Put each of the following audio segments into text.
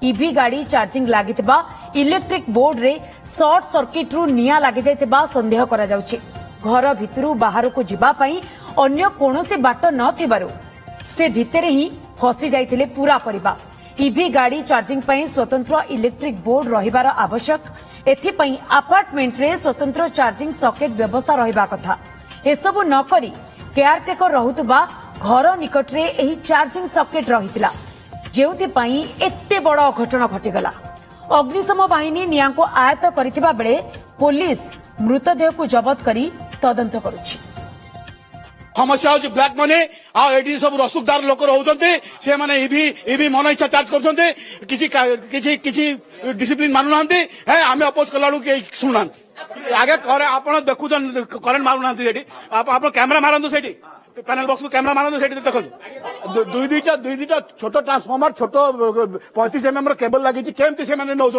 इवी गाड़ी charging लागिथिबा electric board रे शॉर्ट सर्किट रु निया लागि जायतिबा संदेह करा जाउछि। घर भितरु बाहर को जिबा पई अन्य कोनोसी बाट न थिबारु से भितरे ही फसी जाइथिले पूरा परिवार। इवी गाड़ी चार्जिंग पई स्वतंत्र इलेक्ट्रिक बोर्ड रहिबार आवश्यक। एथिपई अपार्टमेंट रे स्वतंत्र चार्जिंग सॉकेट व्यवस्था रहिबा कथा। एसबु न करी केयरटेकर रहुतबा घर निकट रे एही चार्जिंग सॉकेट रहितला जेउथि पई एत्ते बड़ घटना घटिगला। अग्निशम बाहिनी निया को आयत्त करिथिबा बेले पुलिस मृतदेह को जब्त करी तदंत करुछि। समस्या हूँ ब्लैक मनी आठी सब रसुकदार लोक रोचे से मैंने इवी मन इच्छा चार्ज कर डिसिप्लिन मानु ना आम अपोज कला शुणुना आगे आप देखु करेन्ट मारू ना आप कैमेरा मारतु से पैनल बॉक्स को कैमेरा मारतु से देखो दुई दुईटा छोट ट्रांसफॉर्मर छोट 35 mm केबल लगी केमती से नौ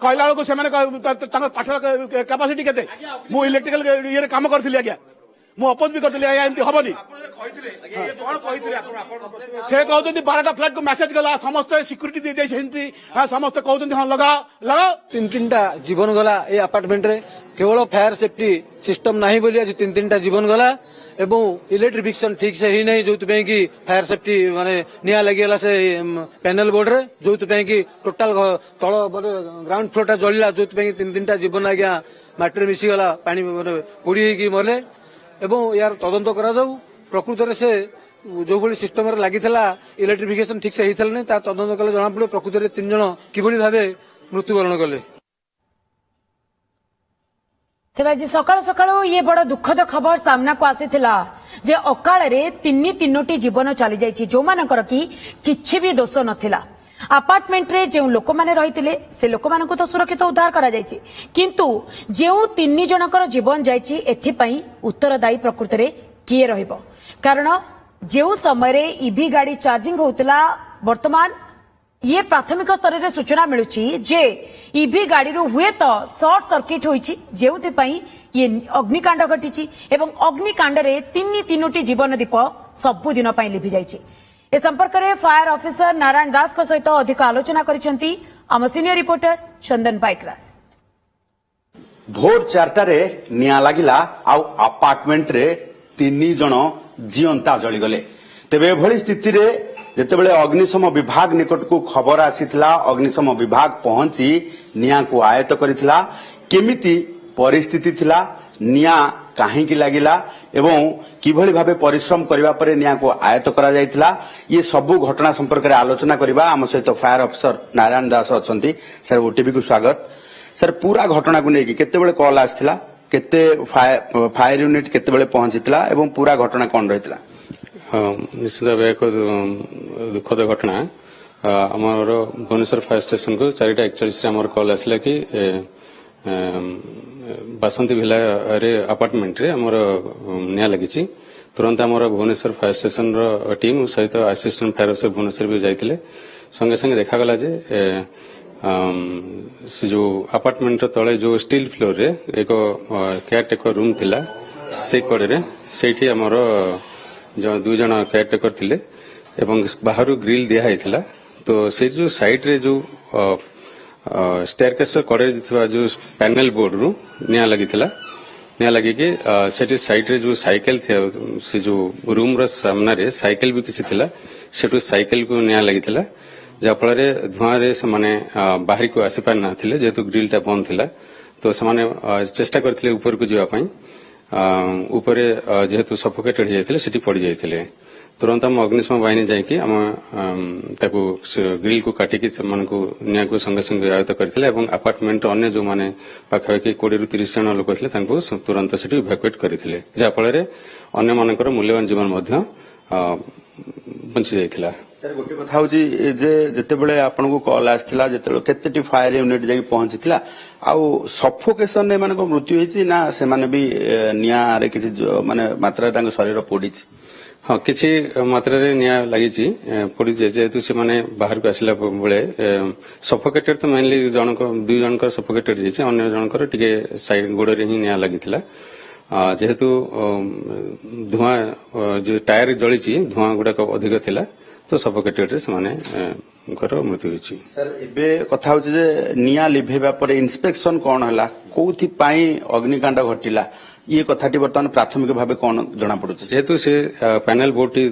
कहला बेलू से पाठ कैपासिटी केते मु इलेक्ट्रिकल ये काम करी आज्ञा मु अपोज भी करती आज्ञा एमती हमनी से कहते 12टा फ्लैट को मेसेज गला समस्त सिक्यूरीटी दे समस्त कहते हाँ लगा लगा तीन जीवन गला ये अपार्टमेंट रे केवल फायर सेफ्टी सिस्टम नहीं बोली आज तीन जीवन गला एवं इलेक्ट्रिफिकेशन ठीक से ही नहीं जो कि फायर सेफ्टी माने निया लगी से पैनल बोर्ड रे जो कि टोटाल तल ग्राउंड फ्लोर टा जलिला जो तीन जीवन आज्ञा माटी मिसी गला पानी पोड़ी मरले एवं यार तदंत करा जाऊ प्रकृत से जो भली सिस्टम लगी इलेक्ट्रिफिकेशन ठीक से होता नहीं तदंत कले जना पड़े प्रकृत में 3 जन किभली भावे मृत्युवरण कले। तेज आज सकाल सकाल ये बड़ दुखद खबर सामना को आसीथिला जे अकाल रे तीनोटी जीवन चली जाइछि जो मानकर की किछि भी दोष नथिला। अपार्टमेंट रे जो लोक माने रहितिले से लोक मानकु तो सुरक्षित उद्धार करा जाइछि किंतु जेउ 3 जनकर जीवन जाइछि एथि पई उत्तरदायी प्रकृति रे किए रहिबो कारण जेउ समय रे ईवी गाड़ी चार्जिंग होतला वर्तमान ये प्राथमिक स्तर रे सूचना मिलुछि जे ईवी गाड़ी रो हुए तो शॉर्ट सर्किट होइछि जेउथि पई ये अग्निकांड घटिछि एवं अग्निकांड रे तीनोटी जीवन दीप सबु दिन पई लिभि जाइछि। ए संपर्क में फायर ऑफिसर नारायण दास को सहित अधिक आलोचना करिसेंती आम सीनियर रिपोर्टर चंदन पाइकरा। भोर 4टारे निया लागिला आउ अपार्टमेंट रे 3 जन जीवंता जली गले। तेबे एभली स्थिति रे जेतेबेले अग्निशम विभाग निकट को खबर आसीथिला अग्निशम विभाग पहुंची निया को आयत्त करिथिला केमिति परिस्थिति थिला निया काहेकि लागिला एवं किभली भावे परिश्रम करबा परे निया को आयत्त करा जायतिला ये सबु घटना संपर्क रे आलोचना करबा आम सहित fire officer Narayan Das अछंती। Sir OTV को स्वागत। सर पूरा घटना को नेकी केतेबेले कॉल आस्थिला केते फायर यूनिट केतेबेले पहुंचितला एवं पूरा घटना कोन रहितला? निश्चित भाव एक दुखद घटना आमर भुवनेश्वर फायर स्टेशन को 4:41 आमर कॉल आसला कि बासंती विला रे अपार्टमेंट रे आमर निया लगी तुरंत आमर भुवनेश्वर फायर स्टेशन रो टीम सहित असिस्टेंट फायर ऑफिसर भुवनेश्वर भी जाइतिले संगे संगे देखागला जे से जो अपार्टमेंट तले जो स्टील फ्लोर रे एक केयरटेकर रूम थिला से कड़े रे सेठी आमर जो 2 जन केयरटेकर थिले एवं बाहर ग्रिल दिया हैथिला तो से जो साइड रे जो स्टेयरकेस कड़े जो पैनल बोर्ड रु निया लगी कि सेठी साइड रे जो साइकिल से जो रूम रो सामना रे साइकिल भी किसी थिला सेठु साइकिल को निया लगी जहाँफल धुआं रे से माने बाहर को आसी पार ना थिले जेहेतु ग्रिल टा बंद थिला तो से माने चेष्टा करथिले ऊपर को जीवा पई ऊपर जेहेतु सफोकेटेड हो जाते सेठी पड़ जाते तुरंत आम अग्निशम बाहिनी जाकि आम ताकू ग्रिल को काटिकी निया को संगे संगे आयत्त करथिले एवं अपार्टमेंट अन्य जो माने पाखापाखि 20 ରୁ 30 जन लोक थे तुरंत सेठी इवैक्यूएट करथिले जहाँफल अन्य मानकर मूल्यवान जीवन मध्य बंची जाइथिला। सर गोटे कथा होची जे जेतेबेले आपन को कॉल आस्थिला जेतेबेले केतेटी फायर यूनिट जाई पहुंचीथिला आउ सफोकेशन ने मानको मृत्यु होईची ना से माने भी निया रे किछि माने मात्रा तांग शरीर पोडीची? हाँ किछि मात्रा रे निया लागिची पोडी जेहेतु से माने बाहर को आसिला बेले सफोकेटेड तो मेनली जनक 2 जनकर सफोकेटेड जेछि अन्य जनकर टिके साइड गोड़ रे ही निया लागिथिला जेहेतु धुआं जो टायर जळीची धुआं गुडा अधिक थिला तो सफोकेटेड से माने ମୃତ୍ୟୁ ହୋଇଛି। ସାର୍ ଏବେ କଥା ହଉଛି ଯେ ନିଆଁ ଲିଭେଇବା ପରେ ଇନ୍ସପେକ୍ସନ କଣ ହେଲା, କୋଉଥିପାଇଁ ଅଗ୍ନିକାଣ୍ଡ ଘଟିଲା, ଇଏ କଥାଟି ବର୍ତ୍ତମାନ ପ୍ରାଥମିକ ଭାବେ କଣ ଜଣାପଡୁଛି? ଯେହେତୁ ସେ ପ୍ୟାନେଲ ବୋର୍ଡଟି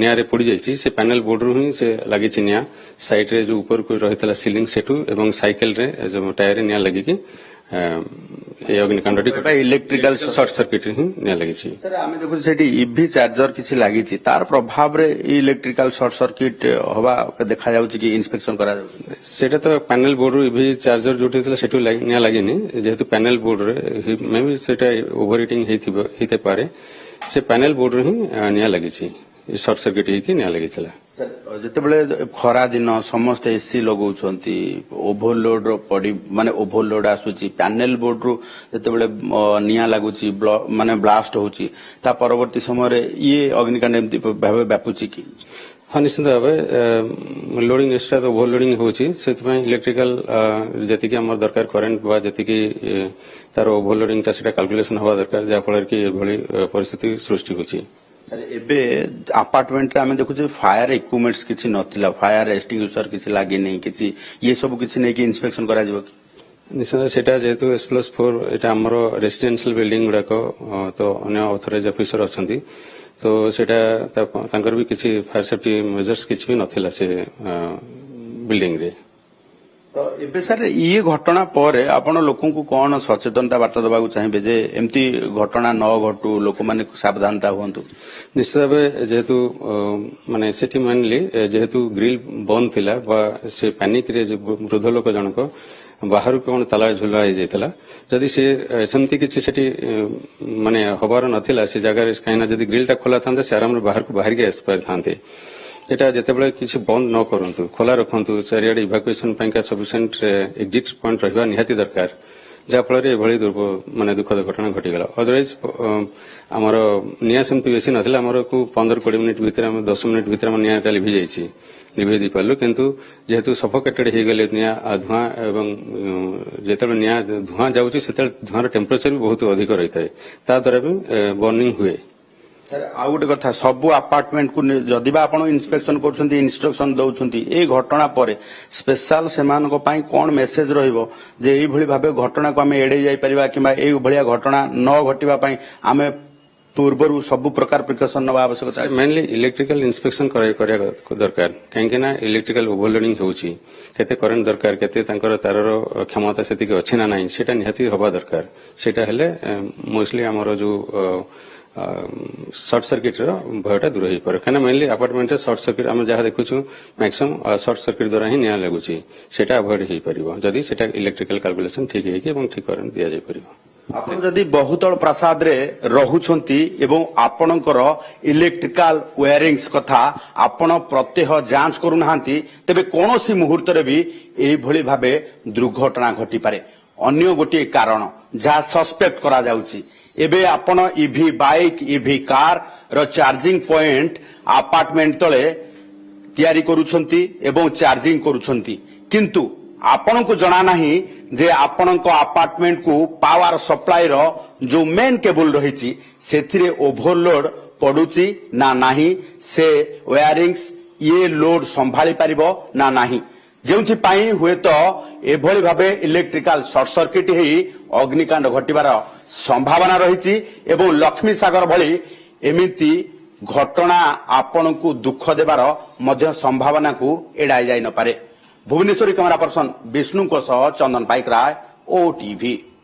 ନିଆଁରେ ପୋଡିଯାଇଛି, ସେ ପ୍ୟାନେଲ ବୋର୍ଡରୁ ହିଁ ସେ ଲାଗିଛି ନିଆଁ। ସାଇଡରେ ଯୋଉ ଉପରକୁ ରହିଥିଲା ସିଲିଂ ସେଠୁ ଏବଂ ସାଇକେଲରେ ଯୋଉ ଟାୟାରରେ ନିଆଁ ଲାଗିକି এই অগ্নিকাণ্ডটি ইলেকট্রিক্যাল শর্ট সার্কিট ହିଁ ନିଆଁ ଲାଗିଛି। ସାର୍ ଆମେ ଦେଖୁଛୁ ସେଠି ଇଭି ଚାର୍ଜର କିଛି ଲାଗିଛି, ତାର ପ୍ରଭାବରେ ଇଲେକ୍ଟ୍ରିକାଲ ସର୍ଟ ସର୍କିଟ ହବା ଦେଖାଯାଉଛି କି ଇନ୍ସପେକ୍ସନ କରାଯାଉଛି? ସେଟା ତ ପ୍ୟାନେଲ ବୋର୍ଡରୁ ଇଭି ଚାର୍ଜର ଯୋଉଠି ଥିଲା ସେଠୁ ନିଆଁ ଲାଗିନି, ଯେହେତୁ ପ୍ୟାନେଲ ବୋର୍ଡରେ ମେ ବି ସେଟା ଓଭର ହିଟିଂ ହେଇଥାଇପାରେ, ସେ ପ୍ୟାନେଲ ବୋର୍ଡରୁ ହିଁ ନିଆଁ ଲାଗିଛି, ସର୍ଟ ସର୍କିଟ ହେଇକି ନିଆଁ ଲାଗିଥିଲା। ସାର୍ ଯେତେବେଳେ ଖରା ଦିନ ସମସ୍ତେ ଏସି ଲଗାଉଛନ୍ତି, ଓଭରଲୋଡ ମାନେ ଓଭରଲୋଡ ଆସୁଛି, ପ୍ୟାନେଲ ବୋର୍ଡରୁ ଯେତେବେଳେ ନିଆଁ ଲାଗୁଛି ମାନେ ବ୍ଲାଷ୍ଟ ହଉଛି, ତା ପରବର୍ତ୍ତୀ ସମୟରେ ଇଏ ଅଗ୍ନିକାଣ୍ଡ ଏମିତି ଭାବେ ବ୍ୟାପୁଛି କି? ହଁ ନିଶ୍ଚିତ ଭାବେ ଲୋଡିଂ ଏକ୍ସଟ୍ରା ଓଭରଲୋଡିଂ ହଉଛି, ସେଥିପାଇଁ ଇଲେକ୍ଟ୍ରିକାଲ ଯେତିକି ଆମର ଦରକାର କରେଣ୍ଟ ବା ଯେତିକି ତାର ଓଭରଲୋଡିଂଟା ସେଟା କାଲକୁଲେସନ ହବା ଦରକାର, ଯାହାଫଳରେ କି ଏଭଳି ପରିସ୍ଥିତି ସୃଷ୍ଟି ହେଉଛି। ସାର୍ ଏବେ ଆପାର୍ଟମେଣ୍ଟରେ ଆମେ ଦେଖୁଛୁ ଫାୟାର ଇକ୍ୟୁପମେଣ୍ଟସ କିଛି ନଥିଲା, ଫାୟାର ଏକ୍ସଟିଂଗୁଇସର କିଛି ଲାଗିନି, କିଛି ଇଏ ସବୁ କିଛି ନେଇକି ଇନ୍ସପେକ୍ସନ କରାଯିବ କି? ନିଶ୍ଚିତ ସେଟା ଯେହେତୁ S+4 ଏଟା ଆମର ରେସିଡେନ୍ସିଆଲ ବିଲ୍ଡିଂ ଗୁଡାକ, ତ ଅନ୍ୟ ଅଥରାଇଜ ଅଫିସର ଅଛନ୍ତି, ତ ସେଟା ତାଙ୍କର ବି କିଛି ଫାୟାର ସେଫ୍ଟି ମେଜର୍ସ କିଛି ବି ନଥିଲା ସେ ବିଲ୍ଡିଂରେ। ତ ଏବେ ସାର୍ ଇଏ ଘଟଣା ପରେ ଆପଣ ଲୋକଙ୍କୁ କଣ ସଚେତନତା ବାର୍ତ୍ତା ଦେବାକୁ ଚାହିଁବେ ଯେ ଏମିତି ଘଟଣା ନ ଘଟୁ, ଲୋକମାନେ ସାବଧାନତା ହୁଅନ୍ତୁ? ନିଶ୍ଚିତ ଭାବେ ଯେହେତୁ ମାନେ ସେଠି ମେନଲି ଯେହେତୁ ଗ୍ରିଲ ବନ୍ଦ ଥିଲା ବା ସେ ପ୍ୟାନିକରେ ବୃଦ୍ଧ ଲୋକ ଜଣକ ବାହାରୁ କଣ ତାଲା ଝୁଲା ହେଇଯାଇଥିଲା, ଯଦି ସେ ସେମିତି କିଛି ସେଠି ମାନେ ହବାର ନଥିଲା ସେ ଜାଗାରେ, କାହିଁକିନା ଯଦି ଗ୍ରିଲଟା ଖୋଲା ଥାନ୍ତା ସେ ଆରାମରେ ବାହାରକୁ ବାହାରିକି ଆସିପାରିଥାନ୍ତେ। এটা যেତେବେଳେ କିଛି ବନ୍ଦ ନ କରନ୍ତୁ, ଖୋଲା ରଖନ୍ତୁ, ଚାରିଆଡେ ଇଭାକୁଏସନ ପାଇଁକା ସଫିସିଏଣ୍ଟ ଏକ୍ଜିଟ୍ ପଏଣ୍ଟ ରହିବା ନିହାତି ଦରକାର, ଯାହାଫଳରେ ଏଭଳି ମାନେ ଦୁଃଖଦ ଘଟଣା ଘଟିଗଲା। ଅଦରୱାଇଜ ଆମର ନିଆଁ ସେମିତି ବେଶୀ ନଥିଲା, ଆମର 15-20 ମିନିଟ୍ ଭିତରେ, 10 ମିନିଟ୍ ଭିତରେ ଆମର ନିଆଁଟା ଲିଭି ଯାଇଛି, ଲିଭେଇ ଦେଇପାରିଲୁ, କିନ୍ତୁ ଯେହେତୁ ସଫୋକେଟେଡ ହେଇଗଲେ ନିଆଁ ଧୂଆଁ, ଏବଂ ଯେତେବେଳେ ନିଆଁ ଧୂଆଁ ଯାଉଛି ସେତେବେଳେ ଧୂଆଁର ଟେମ୍ପରେଚର ବି ବହୁତ ଅଧିକ ରହିଥାଏ, ତା ଦ୍ୱାରା ବି ବର୍ଣ୍ଣିଂ ହୁଏ। ସାର୍ ଆଉ ଗୋଟେ କଥା, ସବୁ ଆପାର୍ଟମେଣ୍ଟକୁ ଯଦି ବା ଆପଣ ଇନ୍ସପେକ୍ସନ କରୁଛନ୍ତି, ଇନଷ୍ଟ୍ରକ୍ସନ ଦଉଛନ୍ତି, ଏଇ ଘଟଣା ପରେ ସ୍ପେଶାଲ ସେମାନଙ୍କ ପାଇଁ କଣ ମେସେଜ ରହିବ ଯେ ଏଇଭଳି ଭାବେ ଘଟଣାକୁ ଆମେ ଏଡେଇ ଯାଇପାରିବା, କିମ୍ବା ଏଇଭଳିଆ ଘଟଣା ନ ଘଟିବା ପାଇଁ ଆମେ ପୂର୍ବରୁ ସବୁ ପ୍ରକାର ପ୍ରିକସନ ନେବା ଆବଶ୍ୟକ? ମେନଲି ଇଲେକ୍ଟ୍ରିକାଲ ଇନ୍ସପେକ୍ସନ କରିବା ଦରକାର, କାହିଁକି ନା ଇଲେକ୍ଟ୍ରିକାଲ ଓଭରଲୋଡିଂ ହେଉଛି, କେତେ କରେଣ୍ଟ ଦରକାର, କେତେ ତାଙ୍କର ତାରର କ୍ଷମତା ସେତିକି ଅଛି ନା ନାହିଁ, ସେଟା ନିହାତି ହବା ଦରକାର। ସେଟା ହେଲେ ମୋଷ୍ଟଲି ଆମର ଯୋଉ ସର୍ଟ ସର୍କିଟର ଭୟଟା ଦୂର ହେଇପାରେ, କାହିଁକିନା ମେନଲି ଆପାର୍ଟମେଣ୍ଟରେ ସର୍ଟ ସର୍କିଟ ଆମେ ଯାହା ଦେଖୁଛୁ ମ୍ୟାକ୍ସିମମ୍ ସର୍ଟ ସର୍କିଟ ଦ୍ୱାରା ହିଁ ନିଆଁ ଲାଗୁଛି, ସେଟା ଆଭଏଡ ହେଇପାରିବ ଯଦି ସେଟା ଇଲେକ୍ଟ୍ରିକାଲ କାଲକୁଲେସନ ଠିକ ହେଇକି ଏବଂ ଠିକ କରେଣ୍ଟ ଦିଆଯାଇପାରିବ। ଆପଣ ଯଦି ବହୁତଳ ପ୍ରାସାଦରେ ରହୁଛନ୍ତି ଏବଂ ଆପଣଙ୍କର ଇଲେକ୍ଟ୍ରିକାଲ ୱେୟାରିଂସ କଥା ଆପଣ ପ୍ରତ୍ୟହ ଯାଞ୍ଚ କରୁନାହାନ୍ତି, ତେବେ କୌଣସି ମୁହୂର୍ତ୍ତରେ ବି ଏଇଭଳି ଭାବେ ଦୁର୍ଘଟଣା ଘଟିପାରେ। ଅନ୍ୟ ଗୋଟିଏ କାରଣ ଯାହା ସସ୍ପେକ୍ଟ କରାଯାଉଛି, ଏବେ ଆପଣ ଇଭି ବାଇକ୍, ଇଭି କାର ର ଚାର୍ଜିଂ ପଏଣ୍ଟ ଆପାର୍ଟମେଣ୍ଟ ତଳେ ତିଆରି କରୁଛନ୍ତି ଏବଂ ଚାର୍ଜିଂ କରୁଛନ୍ତି, କିନ୍ତୁ ଆପଣଙ୍କୁ ଜଣା ନାହିଁ ଯେ ଆପଣଙ୍କ ଆପାର୍ଟମେଣ୍ଟକୁ ପାୱାର ସପ୍ଲାଇର ଯୋଉ ମେନ୍ କେବୁଲ ରହିଛି ସେଥିରେ ଓଭରଲୋଡ ପଡୁଛି ନା ନାହିଁ, ସେ ୱେୟାରିଂସ ଇଏ ଲୋଡ ସମ୍ଭାଳି ପାରିବ ନା ନାହିଁ, ଯେଉଁଥିପାଇଁ ହୁଏତ ଏଭଳି ଭାବେ ଇଲେକ୍ଟ୍ରିକାଲ ସର୍ଟ ସର୍କିଟ ହେଇ ଅଗ୍ନିକାଣ୍ଡ ଘଟିବାର ସମ୍ଭାବନା ରହିଛି। ଏବଂ ଲକ୍ଷ୍ମୀ ସାଗର ଭଳି ଏମିତି ଘଟଣା ଆପଣଙ୍କୁ ଦୁଃଖ ଦେବାର ମଧ୍ୟ ସମ୍ଭାବନାକୁ ଏଡାଇ ଯାଇ ନପାରେ। ଭୁବନେଶ୍ୱରୀ କ୍ୟାମେରା ପର୍ସନ ବିଷ୍ଣୁଙ୍କ ସହ ଚନ୍ଦନ ପାଇକ ରାୟ, OTV।